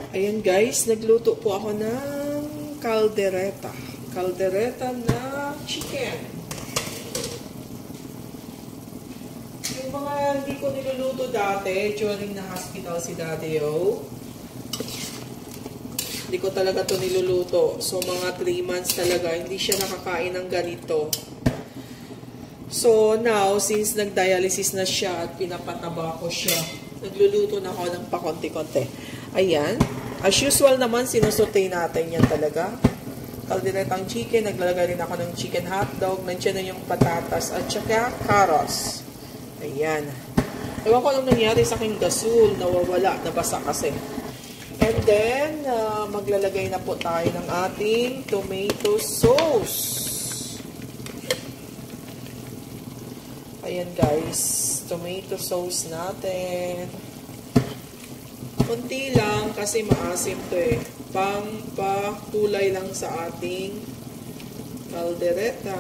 Ayan guys, nagluto po ako ng caldereta. Caldereta na chicken. Yung mga hindi ko niluluto dati, during na hospital si Daddy O, hindi ko talaga to niluluto. So mga 3 months talaga, hindi siya nakakain ng ganito. So now, since nag-dialysis na siya at pinapataba ko siya, nagluluto na ako ng pakonti-konti. Ayan. As usual naman, sinusote natin yan talaga. Calderetang chicken, naglalagay rin ako ng chicken hotdog, nandiyan na yung patatas at saka carrots. Ayan. Ewan ko anong nangyari sa aking gasol, nawawala, nabasa kasi. And then, maglalagay na po tayo ng ating tomato sauce. Ayan guys, tomato sauce natin. Kunti lang kasi maasim to eh. Pampakulay lang sa ating caldereta.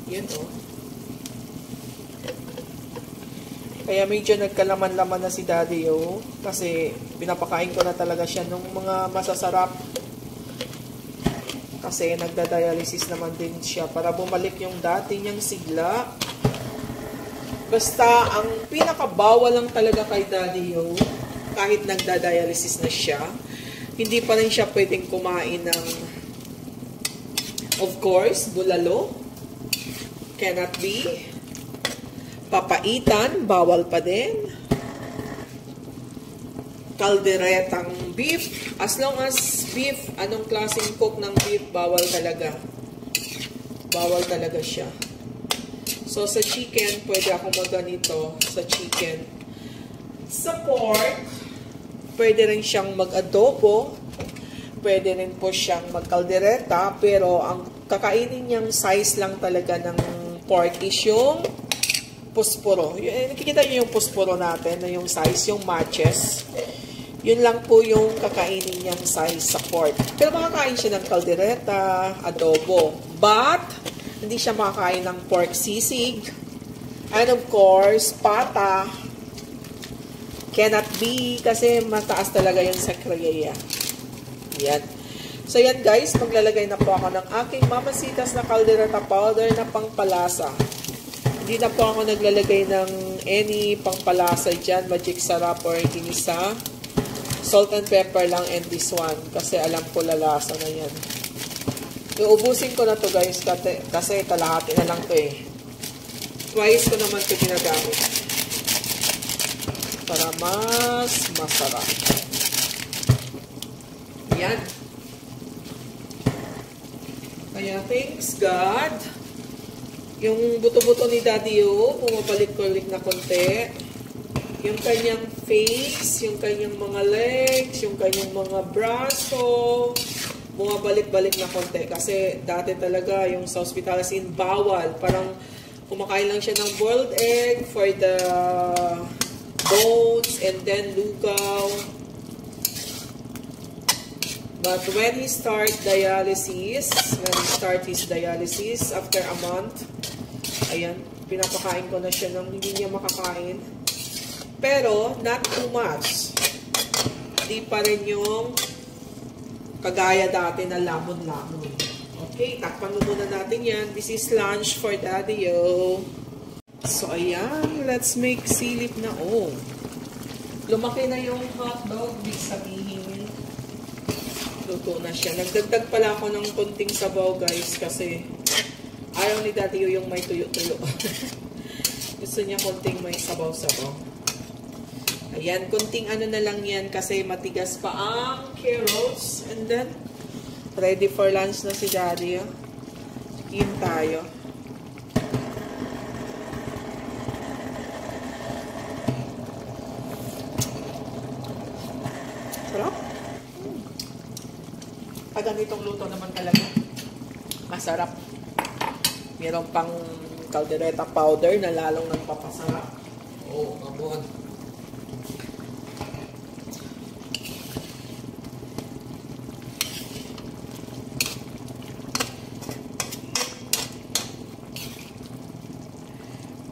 Yan o. Kaya medyo nagkalaman-laman na si Daddy O. Kasi pinapakain ko na talaga siya ng mga masasarap. Kasi nagda-dialysis naman din siya para bumalik yung dati niyang sigla. Basta, ang pinakabawal lang talaga kay Daddy O, kahit nagda-dialysis na siya, hindi pa rin siya pwedeng kumain ng, of course, bulalo. Cannot be. Papaitan, bawal pa din. Calderetang beef. As long as beef, anong klaseng cook ng beef, bawal talaga. Bawal talaga siya. So, sa chicken, pwede ako magganito sa chicken. Sa pork, pwede rin siyang mag-adobo. Pwede rin po siyang mag-caldereta. Pero, ang kakainin niyang size lang talaga ng pork is yung pusporo. Nakikita niyo yung pusporo natin, na yung size, yung matches. Yun lang po yung kakainin niyang size sa pork. Pero makakain siya ng caldereta, adobo. But, hindi siya makakain ng pork sisig. And of course, pata. Cannot be kasi mataas talaga yun sa kriya. Yan. So yan guys, maglalagay na po ako ng aking mamasitas na caldereta powder na pangpalasa. Hindi na po ako naglalagay ng any pangpalasa dyan, magic sarap or ginisa. Salt and pepper lang and this one kasi alam ko lalasa na yan. Iubusin ko na to guys kasi kalahati na lang to eh. Twice ko naman ito ginagamit. Para mas masarap. Yan. Kaya thanks God. Yung buto-buto ni Daddy O, bumabalik-balik na konti. Yung kanyang face, yung kanyang mga legs, yung kanyang mga braso, bumabalik-balik na konti. Kasi dati talaga yung sa hospital sin bawal. Parang kumakain lang siya ng boiled egg for the bones and then lugaw. But when he start his dialysis after a month, ayan, pinapakain ko na siya ng hindi niya makakain. Pero not too much. Di pa rin yung kagaya dati na lamon-lamon. Okay, takpan muna natin yan. This is lunch for Daddy O. So, ayan. Let's make silip na. Oh. Lumaki na yung hotdog. Big sabihin. Luto na siya. Nagdagdag pala ako ng konting sabaw, guys. Kasi ayaw ni Daddy O yung may tuyo-tuyo. Gusto niya konting may sabaw-sabaw. Ayan, kunting ano na lang yan kasi matigas pa ang carrots. And then, ready for lunch na si Daddy. Chicken tayo. Sarap. Pag ganitong luto naman talaga, masarap. Meron pang caldereta powder na lalong nagpapasarap. Oh, come on.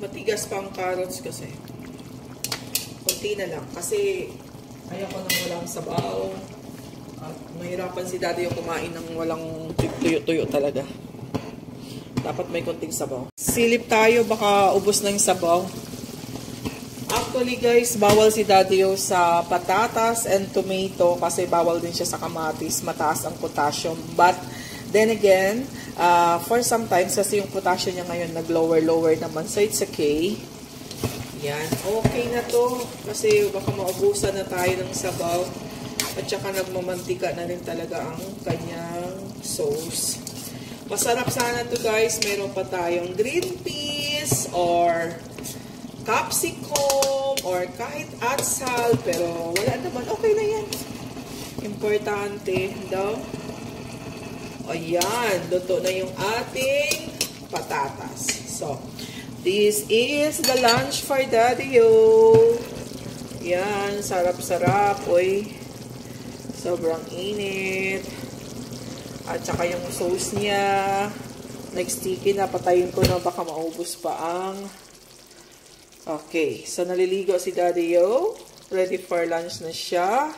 Matigas pa ang carrots kasi. Konti na lang. Kasi Ayoko nang walang sabaw. At mahirapan si Daddy yung kumain ng walang tuyo-tuyo talaga. Dapat may konting sabaw. Silip tayo, baka ubos na yung sabaw. Actually guys, bawal si Daddy yung sa patatas and tomato kasi bawal din siya sa kamatis. Mataas ang potassium. But then again, for sometimes kasi yung potassium niya ngayon nag-lower naman. So it's okay. Yan. Okay na to. Kasi baka maubusan na tayo ng sabaw. At saka nagmamantika na rin talaga ang kanyang sauce. Masarap sana to guys. Meron pa tayong green peas or capsicum or kahit atsal. Pero wala naman. Okay na yan. Importante daw. O yan. Luto na yung ating patatas. So, this is the lunch for Daddy-o. Yan. Sarap-sarap. Uy. Sobrang init. At saka yung sauce niya, nag-sticky na, patayin ko na baka maubos pa ang... Okay, so naliligo si Daddy-o. Ready for lunch na siya.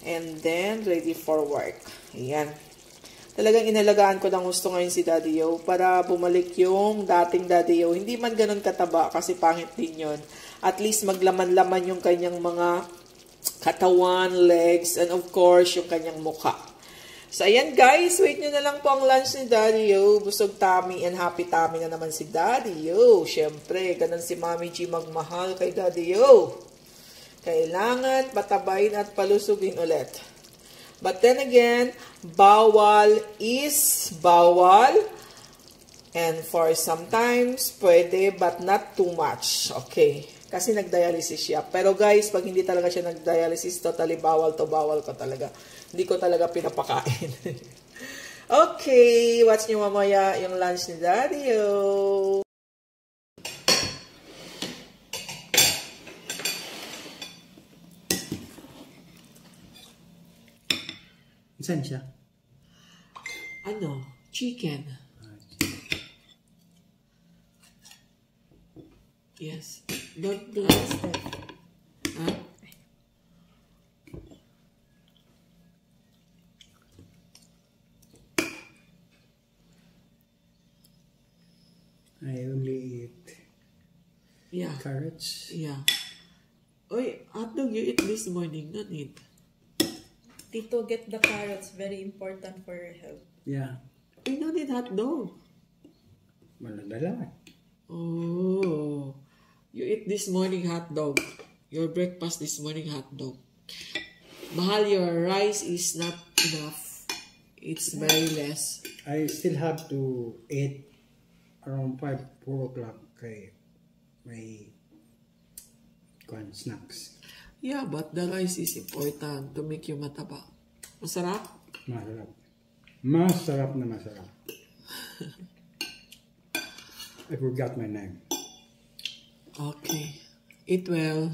And then, ready for work. Ayan. Talagang inalagaan ko ng gusto ngayon si Daddy-o para bumalik yung dating Daddy-o. Hindi man ganun kataba kasi pangit din yun. At least maglaman-laman yung kanyang mga katawan, legs, and of course, yung kanyang mukha. So, ayan guys, wait nyo na lang po ang lunch ni Daddy-o. Busog tummy and happy tummy na naman si Daddy-o. Siyempre, ganun si Mami G magmahal kay Daddy-o. Kailangan patabayin at palusugin ulit. But then again, bawal is bawal. And for sometimes, pwede but not too much. Okay. Kasi nag-dialysis siya. Pero guys, pag hindi talaga siya nag-dialysis, totally bawal to bawal ko talaga. Hindi ko talaga pinapakain. Okay, watch nyo mamaya yung lunch ni Daddy-o. Saan siya? Ano? Chicken. Yes. Don't blast it. Huh? I only eat carrots. Yeah. Oy, hotdog you eat this morning, no need. Tito, get the carrots. Very important for your health. Yeah. Oy, no need hotdog. Maladala. Oh. You eat this morning hotdog. Your breakfast this morning hotdog. Mahal, your rice is not enough. It's very less. I still have to eat around 4 o'clock kay may snacks. Yeah, but the rice is important to make you mataba. Masarap? Masarap. Masarap na masarap. I forgot my name. Okay. Eat well.